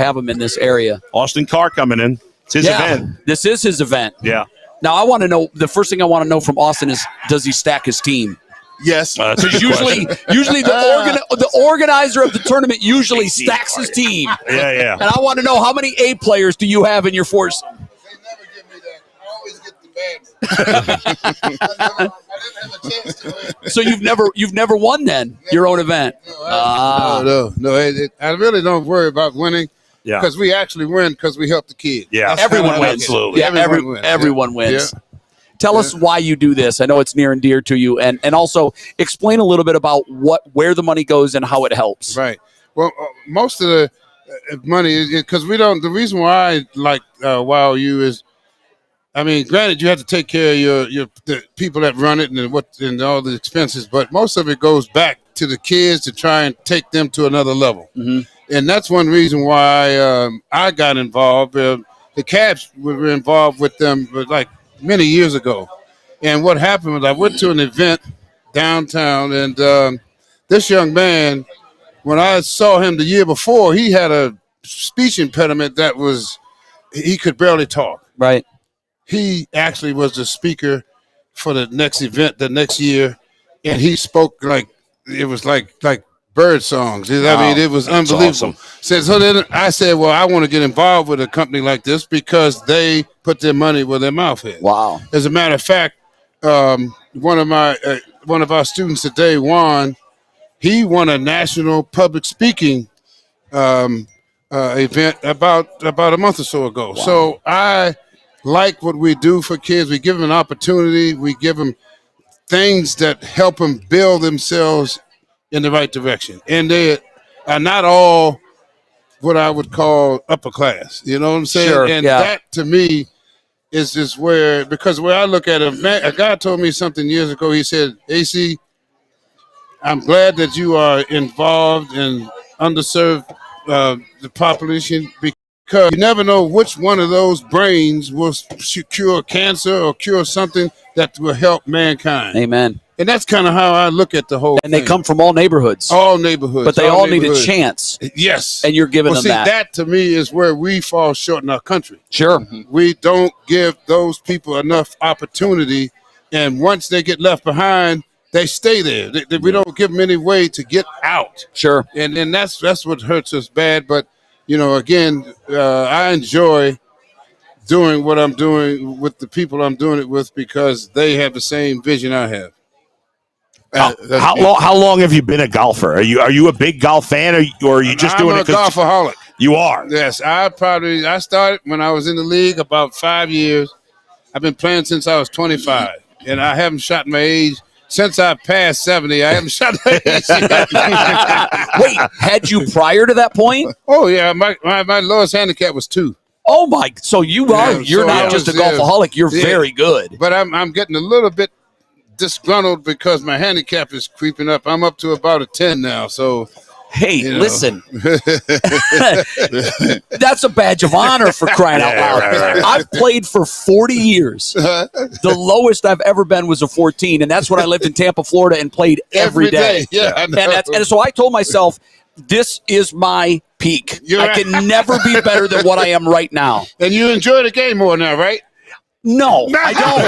have him in this area. Austin Carr coming in. It's his event. This is his event. Yeah. Now, I want to know, the first thing I want to know from Austin is, does he stack his team? Yes. Because usually the organizer of the tournament usually stacks his team. Yeah. And I want to know, how many A players do you have in your force? They never give me that. I always get the bad ones. I didn't have a chance to win. So you've never won then, your own event? No. I really don't worry about winning. Yeah. Because we actually win because we help the kids. Yeah. Everyone wins. Absolutely. Yeah, everyone wins. Yeah. Tell us why you do this. I know it's near and dear to you, and also explain a little bit about where the money goes and how it helps. Right. Well, most of the money, because we don't. The reason why I like Wow You is, I mean, granted, you have to take care of the people that run it and all the expenses, but most of it goes back to the kids to try and take them to another level. Mm-hmm. And that's one reason why I got involved. The Cavs were involved with them like many years ago. And what happened was I went to an event downtown, and this young man, when I saw him the year before, he had a speech impediment that he could barely talk. Right. He actually was the speaker for the next event the next year, and he spoke like it was like bird songs. Wow. I mean, it was unbelievable. Awesome. So then I said, well, I want to get involved with a company like this because they put their money where their mouth is. Wow. As a matter of fact, one of our students today, Juan, he won a national public speaking event about a month or so ago. Wow. So I like what we do for kids. We give them an opportunity. We give them things that help them build themselves in the right direction. And they are not all what I would call upper class. You know what I'm saying? Sure, and that to me is just where I look at it, a guy told me something years ago. He said, AC, I'm glad that you are involved in underserved the population, because you never know which one of those brains will cure cancer or cure something that will help mankind. Amen. And that's kind of how I look at the whole thing. And they come from all neighborhoods. All neighborhoods. But they all need a chance. Yes. And you're giving them that. That to me is where we fall short in our country. Sure. We don't give those people enough opportunity. And once they get left behind, they stay there. We don't give them any way to get out. Sure. And that's what hurts us bad. But, again, I enjoy doing what I'm doing with the people I'm doing it with because they have the same vision I have. How long have you been a golfer? Are you a big golf fan, or are you just doing it? I'm a golfaholic. You are? Yes. I started when I was in the league about 5 years. I've been playing since I was 25, and I haven't shot my age since I passed 70. I haven't shot my age yet. Wait, had you prior to that point? Oh yeah, my lowest handicap was 2. Oh my! So you're not just a golfaholic. You're very good. But I'm getting a little bit disgruntled because my handicap is creeping up. I'm up to about a 10 now. So, hey, listen, that's a badge of honor for crying out loud. Right. I've played for 40 years. The lowest I've ever been was a 14, and that's when I lived in Tampa, Florida, and played every day. Yeah, I know. And so I told myself, this is my peak. I can never be better than what I am right now. And you enjoy the game more now, right? No, I don't.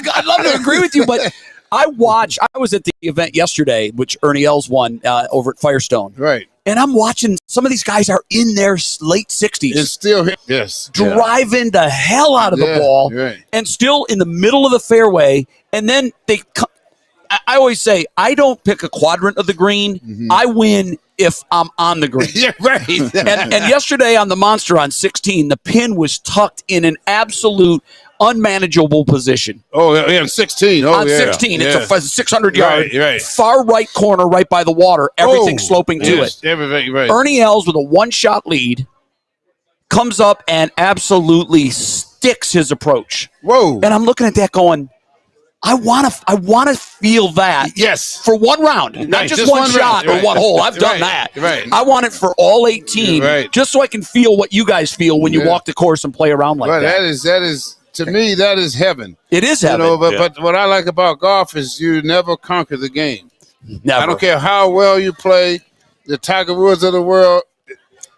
I'd love to agree with you, but I was at the event yesterday, which Ernie Els won over at Firestone. Right. And I'm watching some of these guys are in their late 60s. It's still here. Yes. Driving the hell out of the ball. Right. And still in the middle of the fairway. And then I always say, I don't pick a quadrant of the green. Mm-hmm. I win if I'm on the green. Yeah, right. and yesterday on the Monster on 16, the pin was tucked in an absolute unmanageable position. Oh, yeah, on 16. Oh, on 16, it's a 600 yard, right. far right corner right by the water, everything sloping to it. Everything, right. Ernie Els with a one-shot lead comes up and absolutely sticks his approach. Whoa. And I'm looking at that going, I want to feel that. Yes. For one round, not just one shot or one hole. I've done that. Right. I want it for all 18, just so I can feel what you guys feel when you walk the course and play around like that. That is to me, that is heaven. It is heaven. But what I like about golf is you never conquer the game. Never. I don't care how well you play. The Tiger Woods of the world,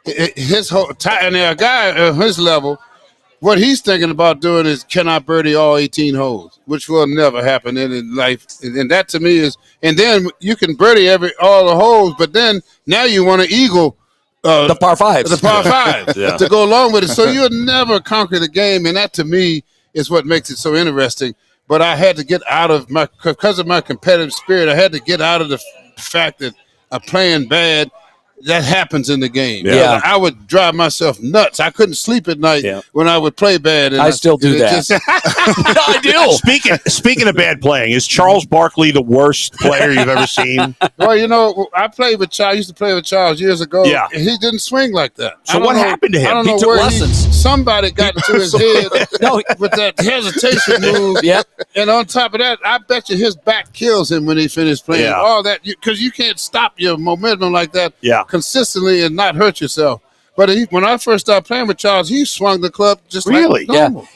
his whole and a guy at his level, what he's thinking about doing is, can I birdie all 18 holes, which will never happen in life. And that to me is, and then you can birdie all the holes, but then now you want to eagle the par fives. The par five to go along with it. So you'll never conquer the game, and that to me is what makes it so interesting. But I had to get out of because of my competitive spirit, I had to get out of the fact that I'm playing bad. That happens in the game. Yeah. I would drive myself nuts. I couldn't sleep at night when I would play bad. And I still do that. I do. Speaking of bad playing, is Charles Barkley the worst player you've ever seen? Well, you know, I played with Charles. I used to play with Charles years ago. Yeah. And he didn't swing like that. So what happened to him? I don't He know took where lessons. somebody got into his head with that hesitation move. Yep. And on top of that, I bet you his back kills him when he finished playing. Yeah. All that, because you can't stop your momentum like that consistently and not hurt yourself. But when I first started playing with Charles, he swung the club just like normal.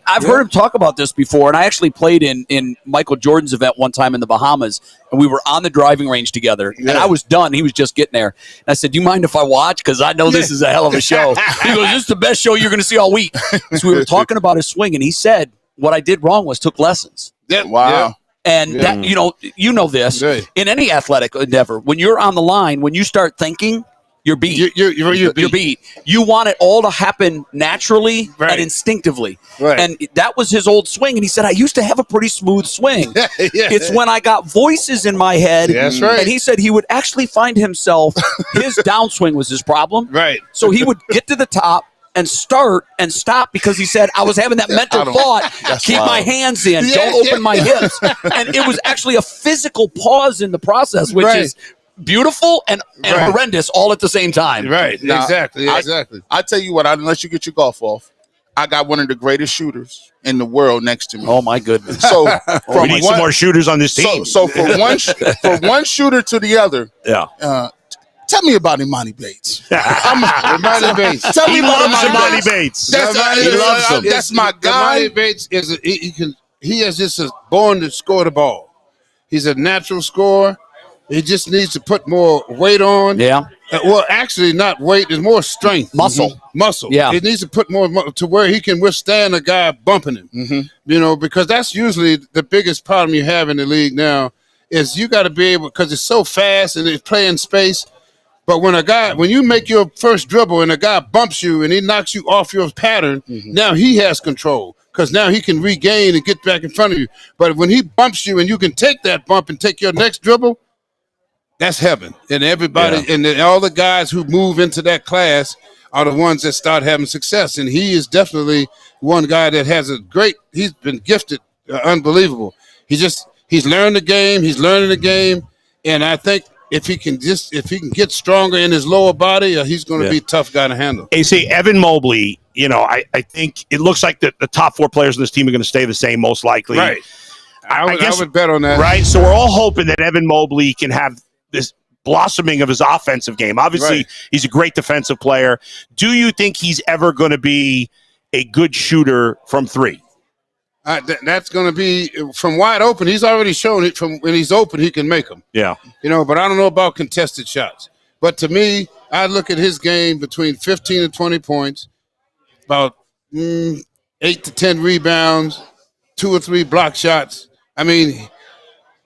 I've heard him talk about this before, and I actually played in Michael Jordan's event one time in the Bahamas, and we were on the driving range together, and I was done. He was just getting there. And I said, do you mind if I watch? Because I know this is a hell of a show. He goes, this is the best show you're going to see all week. So we were talking about his swing, and he said, what I did wrong was took lessons. Yeah. Wow. Yeah. And that, you know this, in any athletic endeavor, when you're on the line, when you start thinking, you're beat. You're beat. You want it all to happen naturally and instinctively. Right. And that was his old swing. And he said, I used to have a pretty smooth swing. It's when I got voices in my head. That's right. And he said he would actually find himself, his downswing was his problem. Right. So he would get to the top and start and stop because he said, I was having that mental thought, keep my hands in, don't open my hips. And it was actually a physical pause in the process, which is beautiful and horrendous all at the same time. Right. Now, exactly. I tell you what, unless you get your golf off, I got one of the greatest shooters in the world next to me. Oh my goodness. So we need some more shooters on this team. So for one shooter to the other, tell me about Emoni Bates. Emoni Bates. Tell me about Emoni Bates. He loves him. That's my guy. Emoni Bates he is just born to score the ball. He's a natural scorer. He just needs to put more weight on. Yeah. Well, actually, not weight. It's more strength. Muscle. Muscle. Yeah. He needs to put more to where he can withstand a guy bumping him. You know, because that's usually the biggest problem you have in the league now is you got to be able, because it's so fast and it's playing space. But when you make your first dribble and a guy bumps you and he knocks you off your pattern, now he has control. Because now he can regain and get back in front of you. But when he bumps you and you can take that bump and take your next dribble, that's heaven. And everybody and all the guys who move into that class are the ones that start having success. And he is definitely one guy that has he's been gifted, unbelievable. He's learned the game. He's learning the game. And I think if he can get stronger in his lower body, he's going to be a tough guy to handle. Hey, see, Evan Mobley, I think it looks like the top four players on this team are going to stay the same, most likely. Right. I would bet on that. Right. So we're all hoping that Evan Mobley can have this blossoming of his offensive game. Obviously, he's a great defensive player. Do you think he's ever going to be a good shooter from three? That's going to be from wide open. He's already shown it. From when he's open, he can make them. Yeah. But I don't know about contested shots. But to me, I look at his game between 15 and 20 points, about 8 to 10 rebounds, 2 or 3 block shots. I mean,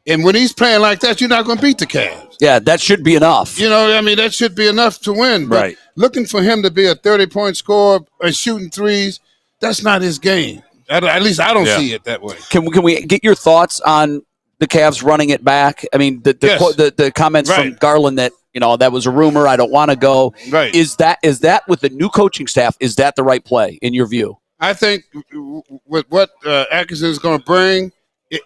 and when he's playing like that, you're not going to beat the Cavs. Yeah, that should be enough. That should be enough to win. But looking for him to be a 30-point scorer and shooting threes, that's not his game. At least I don't see it that way. Can we get your thoughts on the Cavs running it back? I mean, the comments from Garland that that was a rumor. I don't want to go. Right. Is that with the new coaching staff? Is that the right play in your view? I think with what Atkinson is going to bring,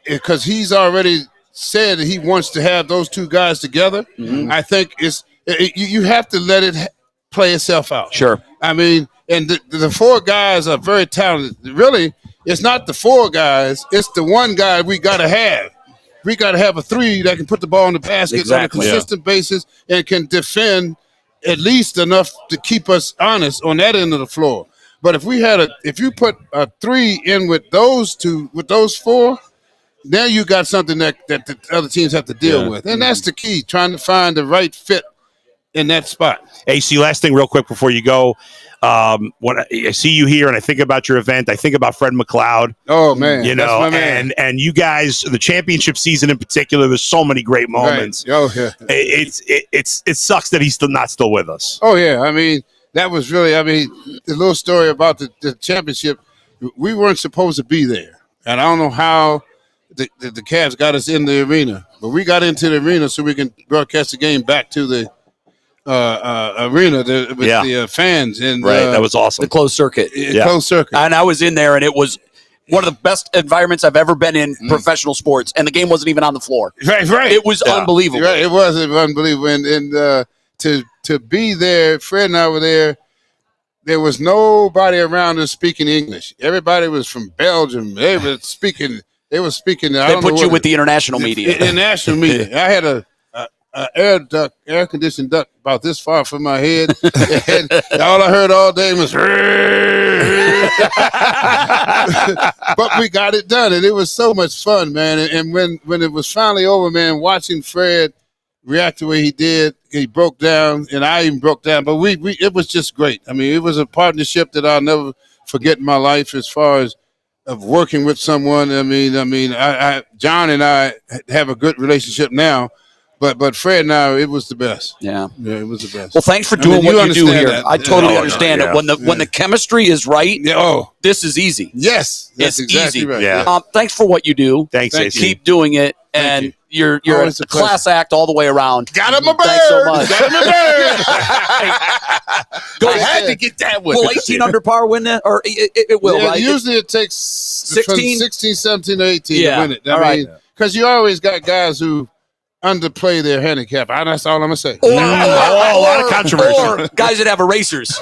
because he's already said that he wants to have those two guys together. I think you have to let it play itself out. Sure. I mean, and the 4 guys are very talented. Really, it's not the 4 guys. It's the one guy we got to have. We got to have a 3 that can put the ball in the basket on a consistent basis and can defend at least enough to keep us honest on that end of the floor. But if you put a 3 in with those 2, with those 4, now you got something that the other teams have to deal with. And that's the key, trying to find the right fit in that spot. AC, last thing real quick before you go. When I see you here and I think about your event, I think about Fred McLeod. Oh man, you that's know, my man. and you guys, the championship season in particular, there's so many great moments. Right. Oh yeah, it sucks that he's not still with us. Oh yeah, I mean that was really, I mean, the little story about the championship. We weren't supposed to be there, and I don't know how the Cavs got us in the arena, but we got into the arena so we can broadcast the game back to the arena with the fans. And that was awesome. The closed circuit. Closed circuit. And I was in there, and it was one of the best environments I've ever been in professional sports, and the game wasn't even on the floor. Right. It was unbelievable. Right, it was unbelievable. And to be there, Fred and I were there. There was nobody around us speaking English. Everybody was from Belgium. They were speaking. They put you with the international media. International media. I had a air conditioned duct about this far from my head. And all I heard all day was, but we got it done, and it was so much fun, man. And when it was finally over, man, watching Fred react the way he did, he broke down, and I even broke down. But we it was just great. I mean, it was a partnership that I'll never forget in my life as far as of working with someone. I mean, John and I have a good relationship now. But Fred and I, it was the best. Yeah, it was the best. Well, thanks for doing what you do here. That. I totally understand it. When the chemistry is right, this is easy. Yes, that's exactly easy. right. Yeah. Thanks for what you do. Thanks, AC. Keep doing it, and you're a class act all the way around. Got him a bird. Thanks so much. Got him a bird. I had to get that one. Will 18 under par win that? Or it will, right? Usually it takes 16, 17, or 18 to win it. I mean, because you always got guys who underplay their handicap. That's all I'm going to say. Or a lot of controversy. Or guys that have erasers.